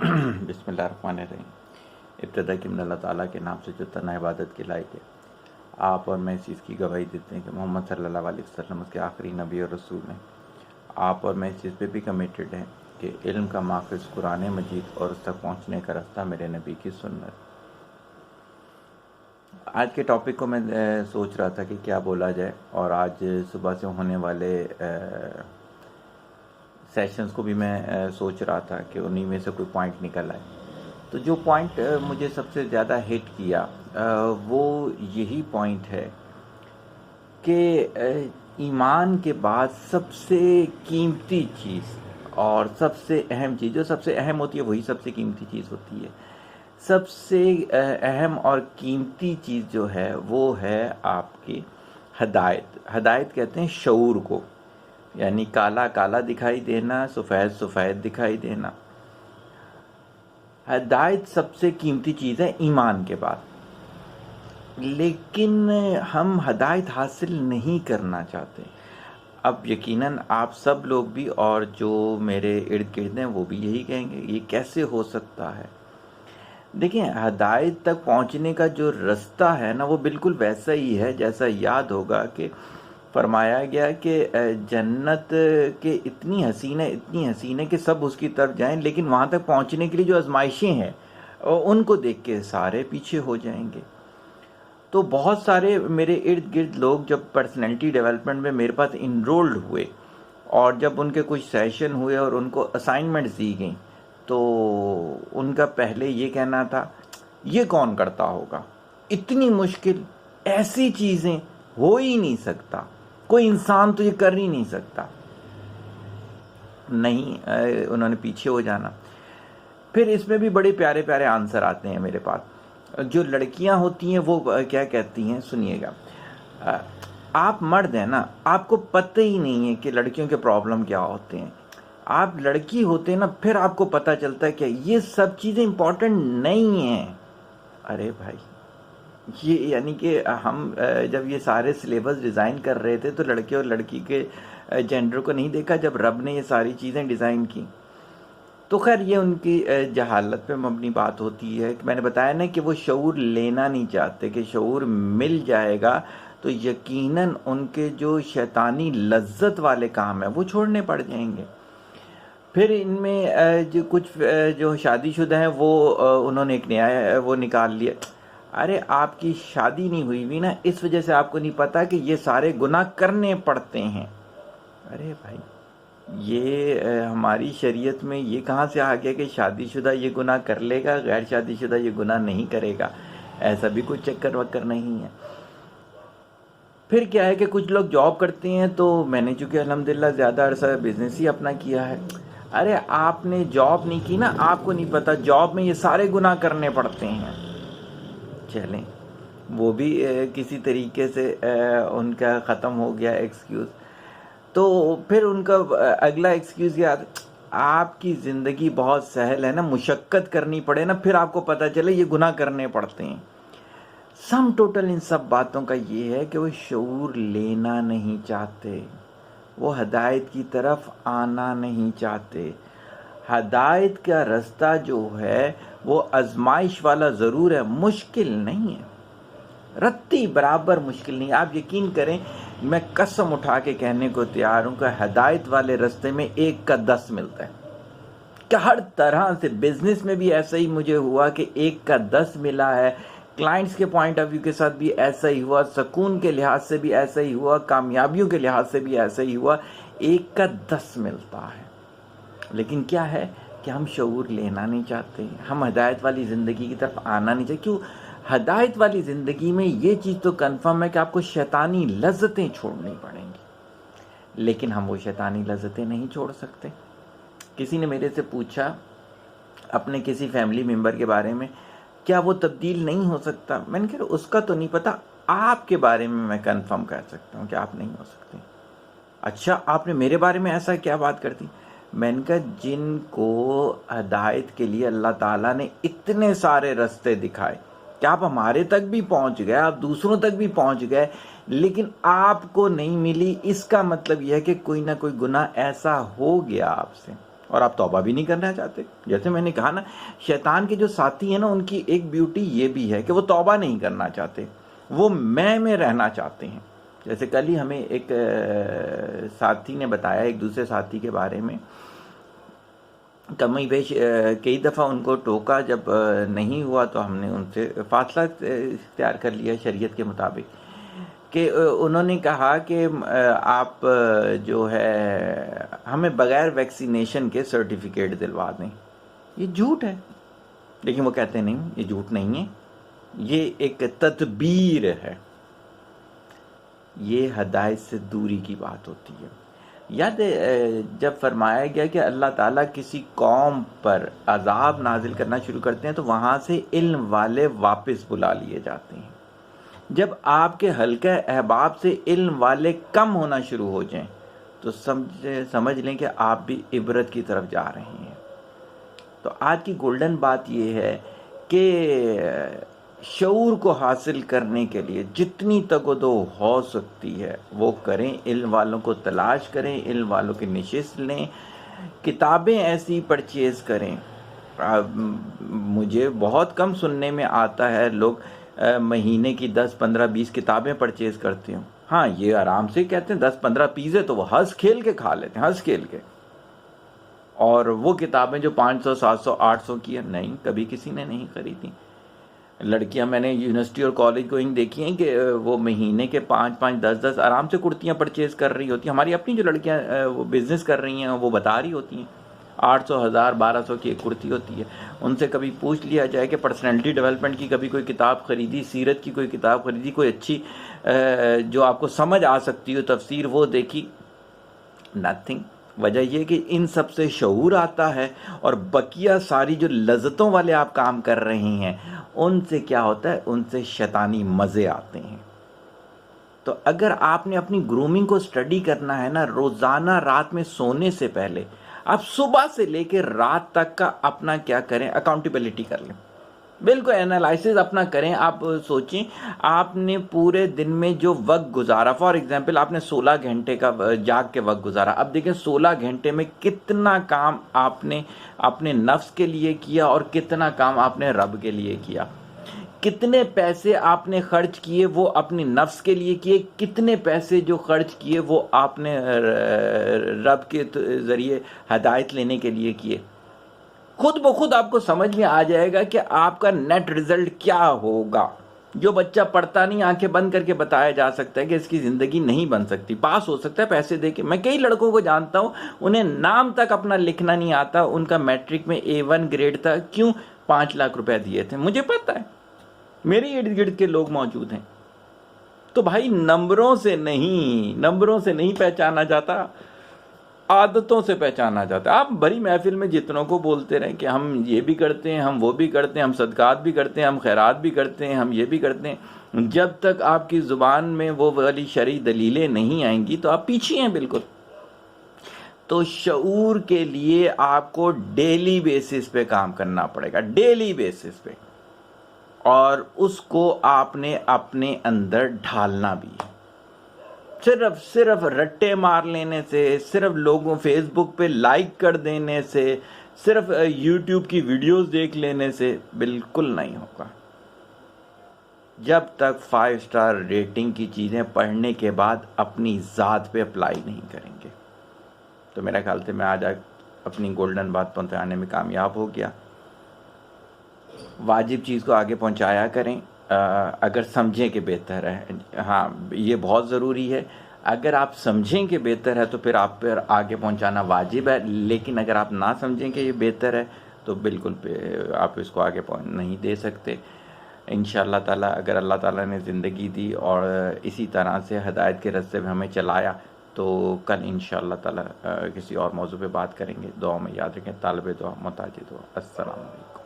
بسم اللہ الرحمن الرحیم۔ ابتدا کی من اللہ تعالیٰ کے نام سے جو تنہا عبادت کے لائق ہے۔ آپ اور میں اس چیز کی گواہی دیتے ہیں کہ محمد صلی اللہ علیہ وسلم اس کے آخری نبی اور رسول ہیں۔ آپ اور میں اس چیز پہ بھی کمیٹڈ ہیں کہ علم کا ماخذ قرآن مجید اور اس تک پہنچنے کا راستہ میرے نبی کی سنت۔ آج کے ٹاپک کو میں سوچ رہا تھا کہ کیا بولا جائے، اور آج صبح سے ہونے والے سیشنز کو بھی میں سوچ رہا تھا کہ انہی میں سے کوئی پوائنٹ نکل آئے۔ تو جو پوائنٹ مجھے سب سے زیادہ ہٹ کیا وہ یہی پوائنٹ ہے کہ ایمان کے بعد سب سے قیمتی چیز اور سب سے اہم چیز، جو سب سے اہم ہوتی ہے وہی سب سے قیمتی چیز ہوتی ہے۔ سب سے اہم اور قیمتی چیز جو ہے وہ ہے آپ کی ہدایت۔ ہدایت کہتے ہیں شعور کو، یعنی کالا کالا دکھائی دینا، سفید سفید دکھائی دینا۔ ہدایت سب سے قیمتی چیز ہے ایمان کے بعد، لیکن ہم ہدایت حاصل نہیں کرنا چاہتے۔ اب یقیناً آپ سب لوگ بھی اور جو میرے ارد گرد ہیں وہ بھی یہی کہیں گے، یہ کیسے ہو سکتا ہے؟ دیکھیں، ہدایت تک پہنچنے کا جو راستہ ہے نا وہ بالکل ویسا ہی ہے جیسا یاد ہوگا کہ فرمایا گیا کہ جنت کے اتنی حسین ہے کہ سب اس کی طرف جائیں، لیکن وہاں تک پہنچنے کے لیے جو آزمائشیں ہیں ان کو دیکھ کے سارے پیچھے ہو جائیں گے۔ تو بہت سارے میرے ارد گرد لوگ جب پرسنالٹی ڈیولپمنٹ میں میرے پاس انرولڈ ہوئے اور جب ان کے کچھ سیشن ہوئے اور ان کو اسائنمنٹس دی گئیں تو ان کا پہلے یہ کہنا تھا یہ کون کرتا ہوگا، اتنی مشکل ایسی چیزیں ہو ہی نہیں سکتا، کوئی انسان تو یہ کر ہی نہیں سکتا۔ نہیں، انہوں نے پیچھے ہو جانا۔ پھر اس میں بھی بڑے پیارے پیارے آنسر آتے ہیں میرے پاس۔ جو لڑکیاں ہوتی ہیں وہ کیا کہتی ہیں، سنیے گا۔ آپ مرد ہیں نا، آپ کو پتہ ہی نہیں ہے کہ لڑکیوں کے پرابلم کیا ہوتے ہیں۔ آپ لڑکی ہوتے ہیں نا، پھر آپ کو پتہ چلتا ہے کہ یہ سب چیزیں امپورٹنٹ نہیں ہیں۔ ارے بھائی، یہ یعنی کہ ہم جب یہ سارے سلیبس ڈیزائن کر رہے تھے تو لڑکے اور لڑکی کے جینڈر کو نہیں دیکھا جب رب نے یہ ساری چیزیں ڈیزائن کی؟ تو خیر یہ ان کی جہالت پہ مبنی بات ہوتی ہے کہ میں نے بتایا نا کہ وہ شعور لینا نہیں چاہتے، کہ شعور مل جائے گا تو یقیناً ان کے جو شیطانی لذت والے کام ہیں وہ چھوڑنے پڑ جائیں گے۔ پھر ان میں جو کچھ جو شادی شدہ ہیں وہ انہوں نے ایک نیا وہ نکال لیا، ارے آپ کی شادی نہیں ہوئی ہوئی نا، اس وجہ سے آپ کو نہیں پتا کہ یہ سارے گناہ کرنے پڑتے ہیں۔ ارے بھائی، یہ ہماری شریعت میں یہ کہاں سے آ گیا کہ شادی شدہ یہ گناہ کر لے گا، غیر شادی شدہ یہ گناہ نہیں کرے گا؟ ایسا بھی کوئی چکر وکر نہیں ہے۔ پھر کیا ہے کہ کچھ لوگ جاب کرتے ہیں، تو میں نے چونکہ الحمدللہ زیادہ عرصہ بزنس ہی اپنا کیا ہے۔ ارے آپ نے جاب نہیں کی نا، آپ کو نہیں پتا جاب میں یہ سارے گناہ کرنے پڑتے ہیں۔ چلیں، وہ بھی کسی طریقے سے ان کا ختم ہو گیا ایکسکیوز۔ تو پھر ان کا اگلا ایکسکیوز یہ آتا، آپ کی زندگی بہت سہل ہے نا، مشقت کرنی پڑے نا پھر آپ کو پتہ چلے یہ گناہ کرنے پڑتے ہیں۔ سم ٹوٹل ان سب باتوں کا یہ ہے کہ وہ شعور لینا نہیں چاہتے، وہ ہدایت کی طرف آنا نہیں چاہتے۔ ہدایت کا راستہ جو ہے وہ آزمائش والا ضرور ہے، مشکل نہیں ہے، رتی برابر مشکل نہیں۔ آپ یقین کریں، میں قسم اٹھا کے کہنے کو تیار ہوں کہ ہدایت والے راستے میں 1 کا 10 ملتا ہے، کہ ہر طرح سے بزنس میں بھی ایسا ہی مجھے ہوا کہ 1 کا 10 ملا ہے، کلائنٹس کے پوائنٹ آف ویو کے ساتھ بھی ایسا ہی ہوا، سکون کے لحاظ سے بھی ایسا ہی ہوا، کامیابیوں کے لحاظ سے بھی ایسا ہی ہوا، 1 کا 10 ملتا ہے۔ لیکن کیا ہے کہ ہم شعور لینا نہیں چاہتے، ہم ہدایت والی زندگی کی طرف آنا نہیں چاہتے۔ کیوں؟ ہدایت والی زندگی میں یہ چیز تو کنفرم ہے کہ آپ کو شیطانی لذتیں چھوڑنی پڑیں گی، لیکن ہم وہ شیطانی لذتیں نہیں چھوڑ سکتے۔ کسی نے میرے سے پوچھا اپنے کسی فیملی ممبر کے بارے میں، کیا وہ تبدیل نہیں ہو سکتا؟ میں نے کہا اس کا تو نہیں پتا، آپ کے بارے میں کنفرم کہہ سکتا ہوں کہ آپ نہیں ہو سکتے۔ اچھا، آپ نے میرے بارے میں ایسا کیا بات کر دی؟ میں نے کہا جن کو ہدایت کے لیے اللہ تعالیٰ نے اتنے سارے راستے دکھائے کہ آپ ہمارے تک بھی پہنچ گئے، آپ دوسروں تک بھی پہنچ گئے، لیکن آپ کو نہیں ملی، اس کا مطلب یہ ہے کہ کوئی نہ کوئی گناہ ایسا ہو گیا آپ سے۔ اور آپ توبہ بھی نہیں کرنا چاہتے. جیسے میں نے کہا نا، شیطان کے جو ساتھی ہیں نا، ان کی ایک بیوٹی یہ بھی ہے کہ وہ توبہ نہیں کرنا چاہتے، وہ میں رہنا چاہتے ہیں. جیسے کل ہی ہمیں ایک ساتھی نے بتایا ایک دوسرے ساتھی کے بارے میں، کمی بیش کئی دفعہ ان کو ٹوکا، جب نہیں ہوا تو ہم نے ان سے فاصلہ اختیار کر لیا شریعت کے مطابق، کہ انہوں نے کہا کہ آپ جو ہے ہمیں بغیر ویکسینیشن کے سرٹیفکیٹ دلوا دیں. یہ جھوٹ ہے، لیکن وہ کہتے نہیں یہ جھوٹ نہیں ہے، یہ ایک تدبیر ہے. یہ ہدایت سے دوری کی بات ہوتی ہے. یاد جب فرمایا گیا کہ اللہ تعالیٰ کسی قوم پر عذاب نازل کرنا شروع کرتے ہیں تو وہاں سے علم والے واپس بلا لیے جاتے ہیں. جب آپ کے حلقہ احباب سے علم والے کم ہونا شروع ہو جائیں تو سمجھ لیں کہ آپ بھی عبرت کی طرف جا رہے ہیں. تو آج کی گولڈن بات یہ ہے کہ شعور کو حاصل کرنے کے لیے جتنی تگودو ہو سکتی ہے وہ کریں، علم والوں کو تلاش کریں، علم والوں کی نشست لیں، کتابیں ایسی پرچیز کریں. مجھے بہت کم سننے میں آتا ہے لوگ مہینے کی 10 15 20 کتابیں پرچیز کرتے ہوں. ہاں یہ آرام سے کہتے ہیں 10 15 پیزے تو وہ ہنس کھیل کے کھا لیتے ہیں، ہنس کھیل کے. اور وہ کتابیں جو 500 700 800 کی ہیں، نہیں، کبھی کسی نے نہیں خریدی. لڑکیاں میں نے یونیورسٹی اور کالج گوئنگ دیکھی ہیں کہ وہ مہینے کے 5 5 10 10 آرام سے کرتیاں پرچیز کر رہی ہوتی ہیں. ہماری اپنی جو لڑکیاں وہ بزنس کر رہی ہیں وہ بتا رہی ہوتی ہیں 800 1000 1200 کی ایک کرتی ہوتی ہے. ان سے کبھی پوچھ لیا جائے کہ پرسنالٹی ڈیولپمنٹ کی کبھی کوئی کتاب خریدی، سیرت کی کوئی کتاب خریدی، کوئی اچھی جو آپ کو سمجھ آ سکتی ہو تفسیر وہ دیکھی؟ نتھنگ. وجہ یہ کہ ان سب سے شعور آتا ہے، اور بقیہ ساری جو لذتوں والے آپ کام کر رہے ہیں ان سے کیا ہوتا ہے، ان سے شیطانی مزے آتے ہیں. تو اگر آپ نے اپنی گرومنگ کو سٹڈی کرنا ہے نا، روزانہ رات میں سونے سے پہلے آپ صبح سے لے کے رات تک کا اپنا کیا کریں، اکاؤنٹیبلٹی کر لیں، بالکل انالائسز اپنا کریں. آپ سوچیں آپ نے پورے دن میں جو وقت گزارا، فار ایگزامپل آپ نے 16 گھنٹے کا جاگ کے وقت گزارا. اب دیکھیں 16 گھنٹے میں کتنا کام آپ نے اپنے نفس کے لیے کیا اور کتنا کام آپ نے رب کے لیے کیا. کتنے پیسے آپ نے خرچ کیے وہ اپنی نفس کے لیے کیے، کتنے پیسے جو خرچ کیے وہ آپ نے رب کے ذریعے ہدایت لینے کے لیے کیے. خود بخود آپ کو سمجھ میں آ جائے گا کہ آپ کا نیٹ رزلٹ کیا ہوگا. جو بچہ پڑھتا نہیں، آنکھیں بند کر کے بتایا جا سکتا ہے کہ اس کی زندگی نہیں بن سکتی. پاس ہو سکتا ہے پیسے دے کے. میں کئی لڑکوں کو جانتا ہوں انہیں نام تک اپنا لکھنا نہیں آتا، ان کا میٹرک میں A1 گریڈ تھا. کیوں؟ 5 لاکھ روپے دیے تھے. مجھے پتہ ہے، میرے ارد گرد کے لوگ موجود ہیں. تو بھائی نمبروں سے نہیں پہچانا جاتا، عادتوں سے پہچانا جاتا ہے. آپ بڑی محفل میں جتنوں کو بولتے رہیں کہ ہم یہ بھی کرتے ہیں، ہم وہ بھی کرتے ہیں، ہم صدقات بھی کرتے ہیں، ہم خیرات بھی کرتے ہیں، ہم یہ بھی کرتے ہیں، جب تک آپ کی زبان میں وہ والی شرعی دلیلیں نہیں آئیں گی تو آپ پیچھے ہیں بالکل. تو شعور کے لیے آپ کو ڈیلی بیسس پہ کام کرنا پڑے گا، ڈیلی بیسس پہ، اور اس کو آپ نے اپنے اندر ڈھالنا بھی ہے. صرف رٹے مار لینے سے، صرف لوگوں فیس بک پہ لائک کر دینے سے، صرف یوٹیوب کی ویڈیوز دیکھ لینے سے بالکل نہیں ہوگا. جب تک 5 اسٹار ریٹنگ کی چیزیں پڑھنے کے بعد اپنی ذات پہ اپلائی نہیں کریں گے. تو میرا خیال سے میں آج اپنی گولڈن بات پہنچانے میں کامیاب ہو گیا. واجب چیز کو آگے پہنچایا کریں اگر سمجھیں کہ بہتر ہے. ہاں یہ بہت ضروری ہے. اگر آپ سمجھیں کہ بہتر ہے تو پھر آپ پر آگے پہنچانا واجب ہے، لیکن اگر آپ نہ سمجھیں کہ یہ بہتر ہے تو بالکل آپ اس کو آگے نہیں دے سکتے. انشاءاللہ تعالیٰ اگر اللہ تعالیٰ نے زندگی دی اور اسی طرح سے ہدایت کے راستے میں ہمیں چلایا تو کل انشاءاللہ تعالیٰ کسی اور موضوع پہ بات کریں گے. دعا میں یاد رکھیں، طالب دعا محتاج دعا. السلام علیکم.